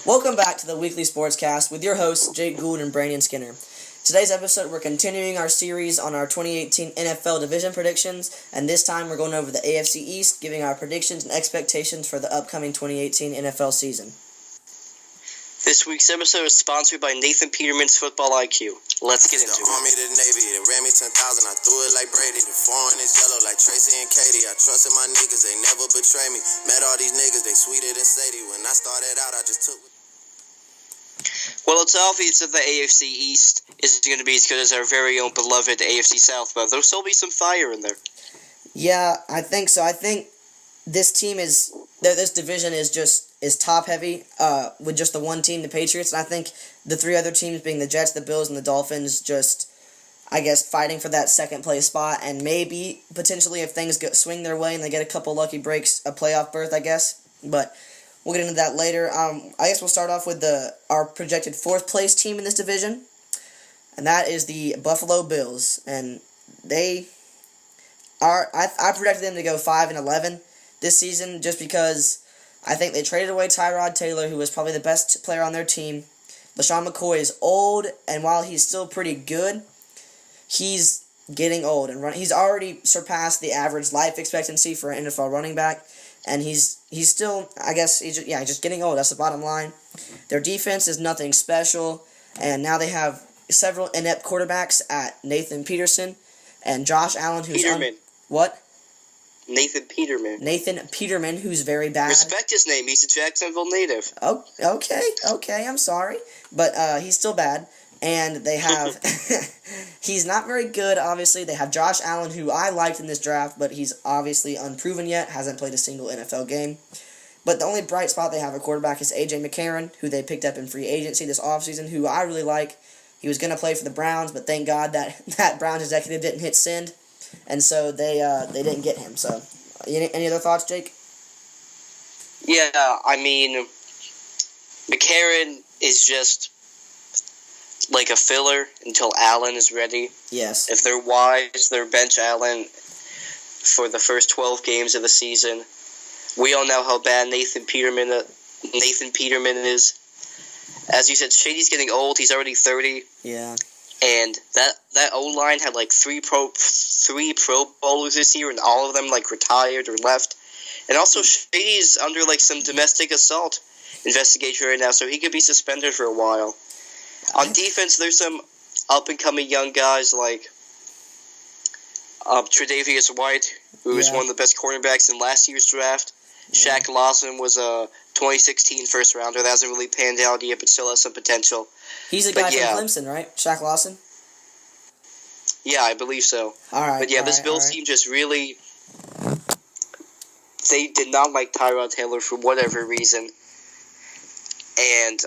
Welcome back to the Weekly Sportscast with your hosts, Jake Gould and Brandon Skinner. Today's episode, we're continuing our series on our 2018 NFL Division predictions, and this time we're going over the AFC East, giving our predictions and expectations for the upcoming 2018 NFL season. This week's episode is sponsored by Nathan Peterman's Football IQ. Let's get into it. The Army to the Navy, they ran me 10,000, I threw it like Brady. The foreign is yellow like Tracy and Katie. I trusted my niggas, they never betray me. Met all these niggas, they sweeter than Sadie. When I started out, I just took... Well, it's obvious that the AFC East isn't going to be as good as our very own beloved AFC South, but there'll still be some fire in there. Yeah, I think so. I think this division is top heavy with just the one team, the Patriots, and I think the three other teams being the Jets, the Bills, and the Dolphins just, I guess, fighting for that second place spot, and maybe potentially if things swing their way and they get a couple lucky breaks, a playoff berth, I guess, but we'll get into that later. I guess we'll start off with our projected fourth place team in this division, and that is the Buffalo Bills, and they are, I projected them to go 5-11 this season just because I think they traded away Tyrod Taylor, who was probably the best player on their team. LaShawn McCoy is old, and while he's still pretty good, he's getting old. And he's already surpassed the average life expectancy for an NFL running back, and he's still, I guess, he's just getting old. That's the bottom line. Their defense is nothing special, and now they have several inept quarterbacks at Nathan Peterson and Josh Allen, who's... Peterman. What? Nathan Peterman, who's very bad. Respect his name. He's a Jacksonville native. Oh, okay, I'm sorry. But he's still bad. And they have... he's not very good, obviously. They have Josh Allen, who I liked in this draft, but he's obviously unproven yet. Hasn't played a single NFL game. But the only bright spot they have at quarterback is A.J. McCarron, who they picked up in free agency this offseason, who I really like. He was going to play for the Browns, but thank God that Browns executive didn't hit send. And so they didn't get him. So, any other thoughts, Jake? Yeah, I mean, McCarron is just like a filler until Allen is ready. Yes. If they're wise, they'll bench Allen for the first 12 games of the season. We all know how bad Nathan Peterman is. As you said, Shady's getting old. He's already 30. Yeah. And that O-line had like three Pro Bowlers this year, and all of them like retired or left. And also Shady's under like some domestic assault investigation right now, so he could be suspended for a while. On defense, there's some up-and-coming young guys like Tre'Davious White, who is one of the best cornerbacks in last year's draft. Yeah. Shaq Lawson was a 2016 first-rounder. That hasn't really panned out yet, but still has some potential. He's a guy from Clemson, right? Shaq Lawson? Yeah, I believe so. All right. But yeah, this Bills team just really... They did not like Tyrod Taylor for whatever reason. And,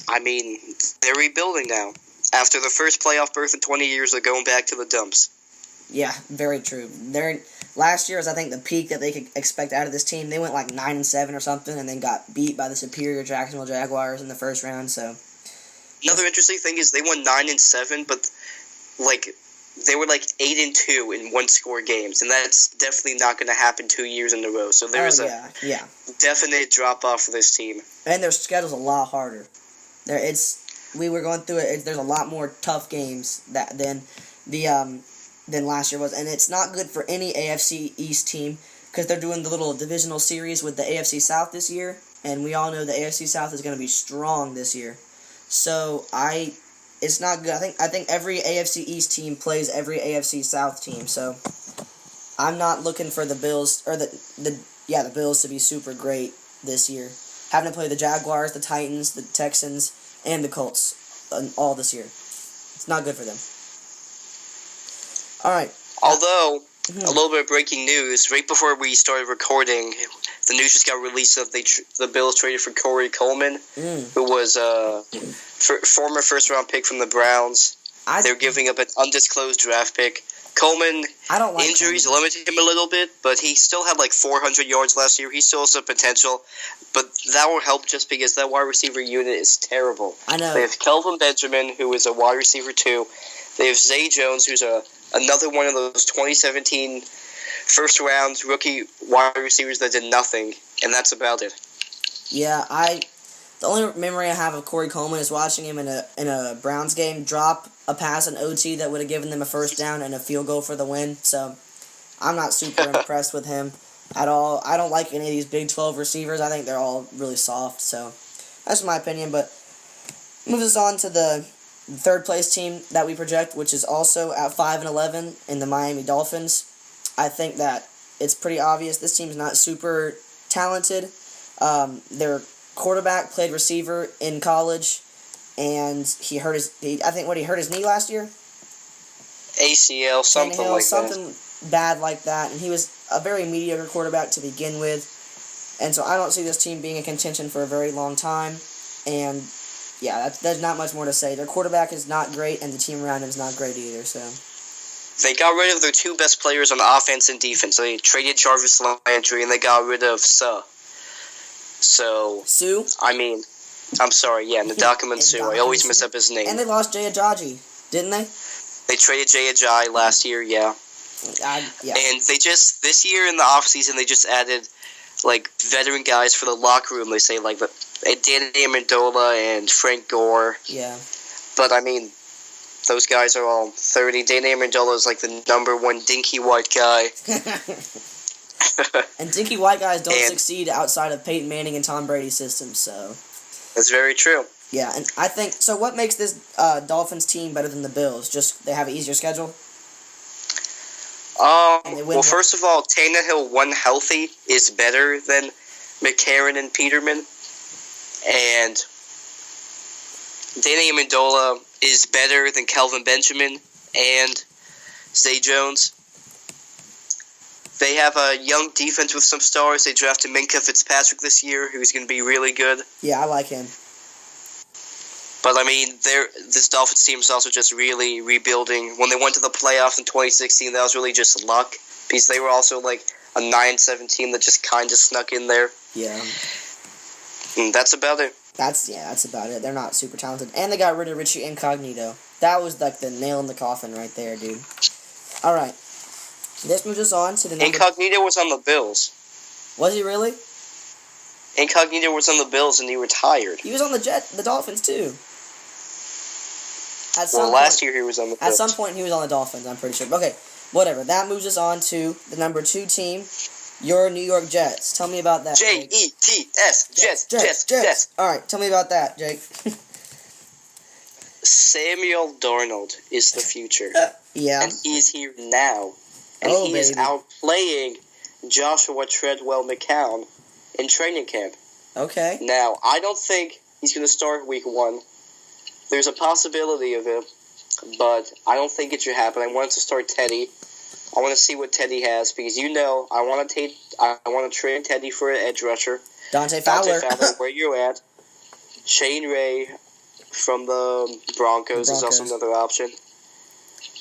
I mean, they're rebuilding now. After the first playoff berth in 20 years, they're going back to the dumps. Yeah, very true. Last year was, I think, the peak that they could expect out of this team. They went like 9-7 or something, and then got beat by the superior Jacksonville Jaguars in the first round. So another interesting thing is they won 9-7, but like they were like 8-2 in one-score games, and that's definitely not going to happen 2 years in a row. So there was a definite drop off for this team, and their schedule's a lot harder. We were going through it. There's a lot more tough games than last year was, and it's not good for any AFC East team because they're doing the little divisional series with the AFC South this year, and we all know the AFC South is going to be strong this year. So it's not good. I think every AFC East team plays every AFC South team. So I'm not looking for the Bills or the Bills to be super great this year. Having to play the Jaguars, the Titans, the Texans, and the Colts all this year. It's not good for them. All right. Although, a little bit of breaking news, right before we started recording, the news just got released that the Bills traded for Corey Coleman, who was a former first-round pick from the Browns. They're giving up an undisclosed draft pick. Coleman, injuries limited him a little bit, but he still had like 400 yards last year. He still has some potential, but that will help just because that wide receiver unit is terrible. I know. They have Kelvin Benjamin, who is a wide receiver too. They have Zay Jones, who's another one of those 2017 first-round rookie wide receivers that did nothing, and that's about it. Yeah, The only memory I have of Corey Coleman is watching him in a Browns game drop a pass in OT that would have given them a first down and a field goal for the win. So I'm not super impressed with him at all. I don't like any of these Big 12 receivers. I think they're all really soft. So that's my opinion. But moves us on to the third place team that we project, which is also at 5-11 in the Miami Dolphins. I think that it's pretty obvious this team's not super talented. Their quarterback played receiver in college, and he hurt his knee last year. ACL, something Tannehill, like something that. bad like that, and he was a very mediocre quarterback to begin with. And so I don't see this team being in contention for a very long time. And yeah, there's not much more to say. Their quarterback is not great, and the team around him is not great either. So they got rid of their two best players on offense and defense. They traded Jarvis Landry, and they got rid of Suh. So, Sue? I mean, I'm sorry, yeah, Ndakaman Suh. I always mess up his name. And they lost Jay Ajayi, didn't they? They traded Jay Ajayi last year, yeah. Yeah. And they just, this year in the offseason, they just added, like, veteran guys for the locker room. They say, like, Danny Amendola and Frank Gore. Yeah. But, I mean, those guys are all 30. Danny Amendola is, like, the number one dinky white guy. And dinky white guys don't succeed outside of Peyton Manning and Tom Brady's system, so. That's very true. Yeah, and I think, so what makes this Dolphins team better than the Bills? Just they have an easier schedule? Well, first of all, Tannehill, when healthy, is better than McCarron and Peterman. And Danny Amendola is better than Kelvin Benjamin and Zay Jones. They have a young defense with some stars. They drafted Minkah Fitzpatrick this year, who's going to be really good. Yeah, I like him. But, I mean, this Dolphins team is also just really rebuilding. When they went to the playoffs in 2016, that was really just luck, because they were also, like, a 9-7 team that just kind of snuck in there. Yeah. And that's about it. That's about it. They're not super talented. And they got rid of Richie Incognito. That was, like, the nail in the coffin right there, dude. All right. This moves us on to the number... Incognito was on the Bills. Was he really? Incognito was on the Bills and he retired. He was on the Dolphins too. Last year he was on the Bills. At some point he was on the Dolphins, I'm pretty sure. Okay, whatever. That moves us on to the number 2 team, your New York Jets. Tell me about that. Jets, Jets. All right, tell me about that, Jake. Samuel Darnold is the future. Yeah. And he's here now. And he is outplaying Joshua Treadwell McCown in training camp. Okay. Now, I don't think he's going to start week 1. There's a possibility of it, but I don't think it should happen. I want to start Teddy. I want to see what Teddy has, because I want to trade Teddy for an edge rusher. Dante Fowler, where you at? Shane Ray from the Broncos is also another option.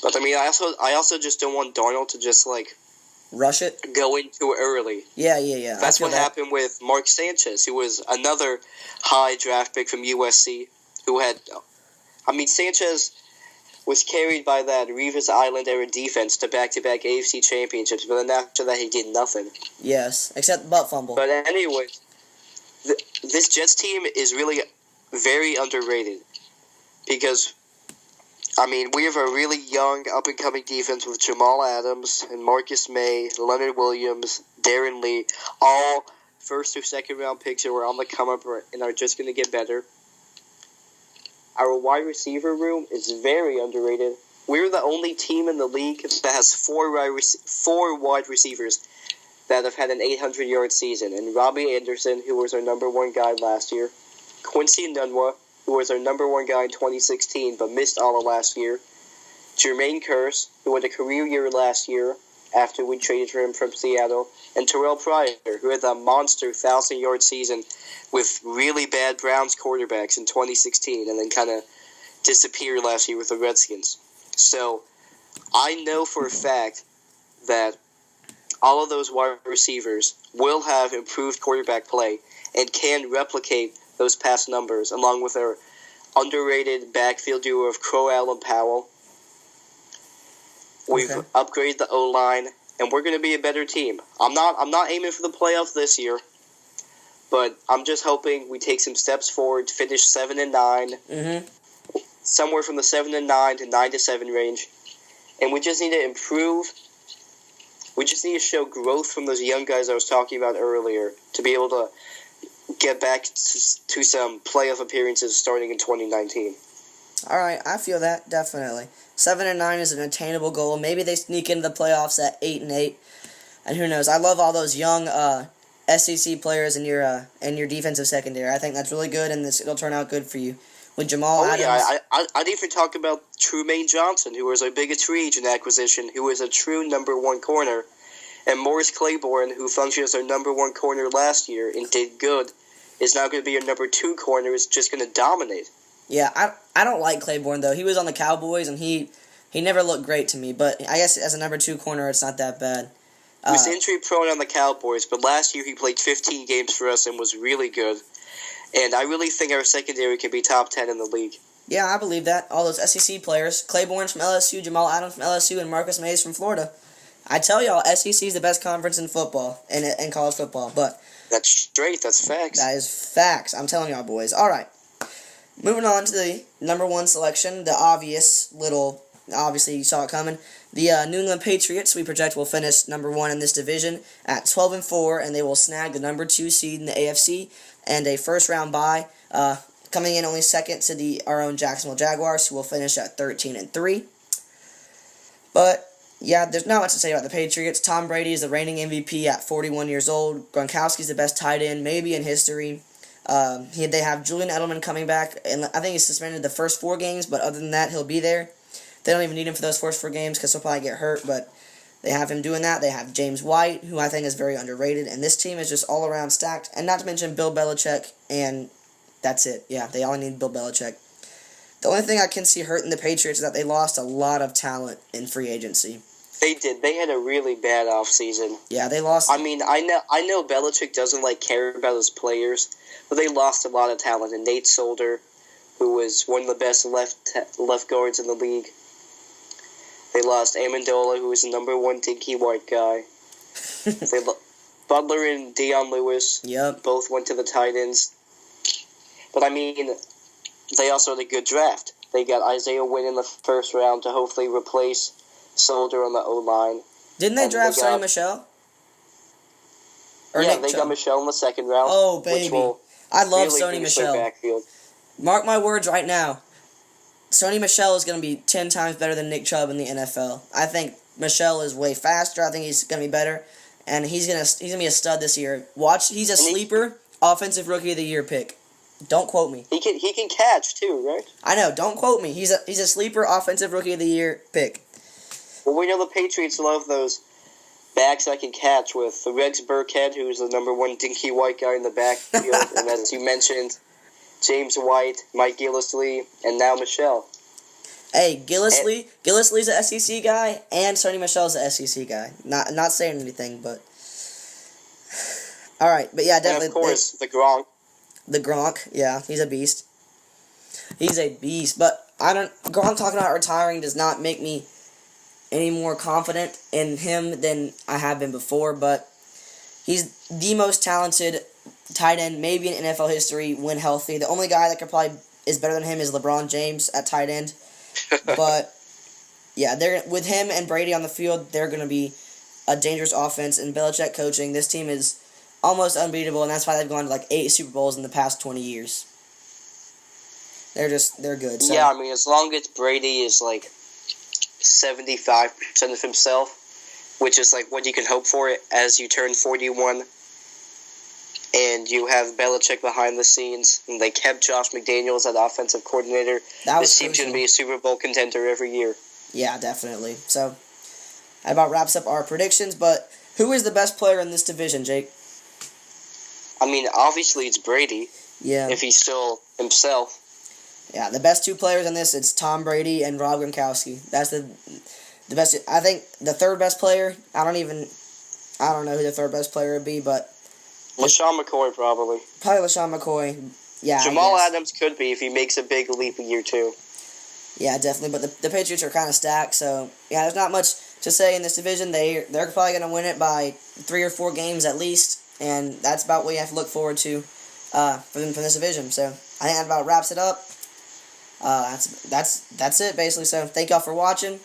But I mean, I also just don't want Darnold to just like rush it, go in too early. Yeah. That's what happened with Mark Sanchez, who was another high draft pick from USC. Sanchez was carried by that Revis Island era defense to back-to-back AFC championships, but then after that he did nothing. Yes, except butt fumble. But anyway, this Jets team is really very underrated because, I mean, we have a really young, up-and-coming defense with Jamal Adams and Marcus May, Leonard Williams, Darren Lee, all first- or second-round picks who are on the come-up and are just going to get better. Our wide receiver room is very underrated. We're the only team in the league that has four wide receivers that have had an 800-yard season. And Robbie Anderson, who was our number 1 guy last year. Quincy Nunwa, who was our number 1 guy in 2016 but missed all of last year. Jermaine Kearse, who had a career year last year after we traded for him from Seattle. And Terrell Pryor, who had a monster 1,000-yard season with really bad Browns quarterbacks in 2016 and then kind of disappeared last year with the Redskins. So I know for a fact that all of those wide receivers will have improved quarterback play and can replicate those past numbers, along with our underrated backfield duo of Crow Allen Powell. We've upgraded the O-line, and we're going to be a better team. I'm not aiming for the playoffs this year, but I'm just hoping we take some steps forward to finish 7-9, somewhere from the 7-9 to 9-7 range, and we just need to improve. We just need to show growth from those young guys I was talking about earlier to be able to get back to some playoff appearances starting in 2019. All right, I feel that definitely. 7-9 is an attainable goal. Maybe they sneak into the playoffs at 8-8, and who knows? I love all those young SEC players in your defensive secondary. I think that's really good, and it'll turn out good for you with Jamal Adams. Yeah, I'd even talk about Trumaine Johnson, who was our biggest free agent acquisition, who was a true number one corner, and Morris Claiborne, who functioned as our number one corner last year and did good, is now going to be our number two corner. Is just going to dominate. Yeah, I don't like Claiborne though. He was on the Cowboys and he never looked great to me. But I guess as a number two corner, it's not that bad. He was injury prone on the Cowboys, but last year he played 15 games for us and was really good. And I really think our secondary can be top 10 in the league. Yeah, I believe that. All those SEC players, Claiborne from LSU, Jamal Adams from LSU, and Marcus Mays from Florida. I tell y'all, SEC is the best conference in football, in college football. But that's straight. That's facts. That is facts. I'm telling y'all, boys. All right. Moving on to the number one selection, obviously you saw it coming. The New England Patriots, we project, will finish number one in this division at 12-4, and they will snag the number 2 seed in the AFC and a first-round bye, coming in only second to our own Jacksonville Jaguars, who will finish at 13-3. But yeah, there's not much to say about the Patriots. Tom Brady is the reigning MVP at 41 years old. Gronkowski's the best tight end, maybe in history. They have Julian Edelman coming back, and I think he's suspended the first 4 games, but other than that, he'll be there. They don't even need him for those first 4 games because he'll probably get hurt, but they have him doing that. They have James White, who I think is very underrated, and this team is just all around stacked, and not to mention Bill Belichick, and that's it. Yeah, they only need Bill Belichick. The only thing I can see hurting the Patriots is that they lost a lot of talent in free agency. They did. They had a really bad offseason. Yeah, they lost. I mean, I know Belichick doesn't care about his players, but they lost a lot of talent. And Nate Solder, who was one of the best left guards in the league. They lost Amendola, who was the number 1 dinky white guy. Butler and Deion Lewis. Yep. Both went to the Titans. But I mean, they also had a good draft. They got Isaiah Wynn in the first round to hopefully replace Solder on the O-line. Didn't they draft Sonny Michel? Yeah, they got Michel in the second round. Oh, baby. I love really Sonny Michel. Backfield. Mark my words right now. Sonny Michel is going to be 10 times better than Nick Chubb in the NFL. I think Michel is way faster. I think he's going to be better. And he's going to be a stud this year. Watch, he's a sleeper offensive rookie of the year pick. Don't quote me. He can catch too, right? I know, don't quote me. He's a sleeper offensive rookie of the year pick. Well, we know the Patriots love those backs that can catch with the Rex Burkhead, who's the number 1 dinky white guy in the backfield, and as you mentioned, James White, Mike Gillislee, and now Michel. Hey, Gillislee's an SEC guy, and Sonny Michel's an SEC guy. Not saying anything, but all right, but yeah, definitely. And of course, the Gronk. The Gronk, yeah, he's a beast. He's a beast, but Gronk talking about retiring does not make me any more confident in him than I have been before, but he's the most talented tight end maybe in NFL history when healthy. The only guy that could probably is better than him is LeBron James at tight end. But yeah, with him and Brady on the field, they're going to be a dangerous offense. And Belichick coaching, this team is almost unbeatable, and that's why they've gone to 8 Super Bowls in the past 20 years. They're good. So. Yeah, I mean, as long as Brady is 75% of himself, which is what you can hope for as you turn 41, and you have Belichick behind the scenes, and they kept Josh McDaniels as offensive coordinator. This team's going to be a Super Bowl contender every year. Yeah, definitely. So, that about wraps up our predictions, but who is the best player in this division, Jake? I mean, obviously it's Brady. Yeah. If he's still himself. Yeah, the best 2 players in this, it's Tom Brady and Rob Gronkowski. That's the best. I think the third best player, I don't know who the third best player would be, but LaShawn McCoy, probably. Probably LaShawn McCoy. Yeah. Jamal Adams could be if he makes a big leap in year 2. Yeah, definitely. But the Patriots are kind of stacked, so yeah, there's not much to say in this division. They're probably going to win it by 3 or 4 games at least, and that's about what you have to look forward to from this division. So I think that about wraps it up. That's it basically. So thank y'all for watching.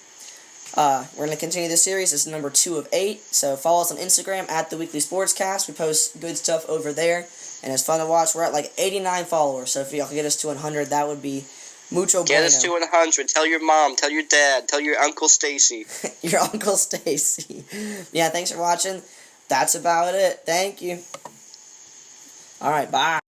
We're going to continue this series. This is number 2 of 8. So follow us on Instagram at The Weekly Sportscast. We post good stuff over there, and it's fun to watch. We're at like 89 followers, so if y'all can get us to 100, that would be mucho bueno. Get us to 100. Tell your mom, tell your dad, tell your Uncle Stacy. Your Uncle Stacy. Yeah, thanks for watching. That's about it. Thank you. All right, bye.